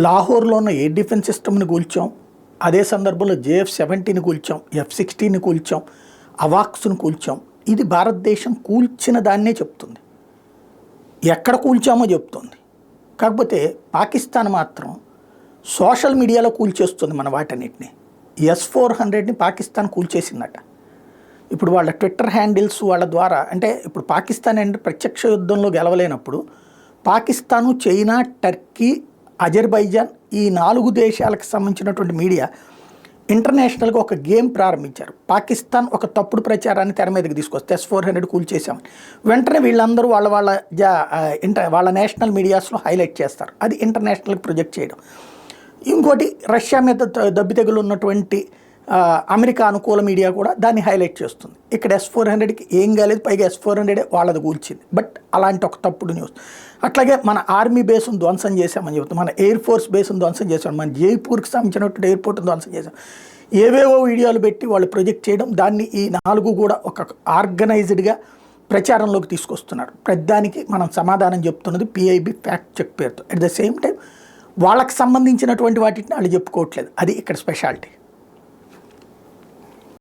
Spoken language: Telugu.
లాహోర్లో ఉన్న ఎయిర్ డిఫెన్స్ సిస్టమ్ని కూల్చాం, అదే సందర్భంలో JF-17ని కూల్చాం, F-16ని కూల్చాం, అవాక్స్ను కూల్చాం. ఇది భారతదేశం కూల్చిన దాన్నే చెప్తుంది, ఎక్కడ కూల్చామో చెప్తుంది. కాకపోతే పాకిస్తాన్ మాత్రం సోషల్ మీడియాలో కూల్చేస్తుంది మన వాటన్నిటిని. S-400ని పాకిస్తాన్ కూల్చేసిందట. ఇప్పుడు వాళ్ళ ట్విట్టర్ హ్యాండిల్స్ వాళ్ళ ద్వారా, అంటే ఇప్పుడు పాకిస్తాన్ అంటే ప్రత్యక్ష యుద్ధంలో గెలవలేనప్పుడు పాకిస్తాను, చైనా, టర్కీ, అజర్బైజాన్ ఈ 4 దేశాలకు సంబంధించినటువంటి మీడియా ఇంటర్నేషనల్గా ఒక గేమ్ ప్రారంభించారు. పాకిస్తాన్ ఒక తప్పుడు ప్రచారాన్ని తెర మీదకి తీసుకొస్తే S-400 కూల్చేసామని వెంటనే వీళ్ళందరూ వాళ్ళ నేషనల్ మీడియాస్లో హైలైట్ చేస్తారు. అది ఇంటర్నేషనల్కి ప్రొజెక్ట్ చేయడం. ఇంకోటి రష్యా మీద దెబ్బతెగులు ఉన్నటువంటి అమెరికా అనుకూల మీడియా కూడా దాన్ని హైలైట్ చేస్తుంది. ఇక్కడ S-400కి ఏం కాలేదు, పైగా S-400 వాళ్ళది కూల్చింది. బట్ అలాంటి ఒక తప్పుడు న్యూస్. అట్లాగే మన ఆర్మీ బేస్ను ధ్వంసం చేశామని చెప్తాం, మన ఎయిర్ ఫోర్స్ బేస్ను ధ్వంసం చేశాం, మన జైపూర్కి సంబంధించినటువంటి ఎయిర్పోర్ట్ని ధ్వంసం చేశాం. ఏవేవో వీడియోలు పెట్టి వాళ్ళు ప్రొజెక్ట్ చేయడం, దాన్ని ఈ 4 కూడా ఒక ఆర్గనైజ్డ్గా ప్రచారంలోకి తీసుకొస్తున్నారు. ప్రతిదానికి మనం సమాధానం చెప్తున్నది PIB ఫ్యాక్ట్ చెక్ పేరుతో. అట్ ద సేమ్ టైం వాళ్ళకి సంబంధించినటువంటి వాటిని వాళ్ళు చెప్పుకోవట్లేదు. అది ఇక్కడ స్పెషాలిటీ.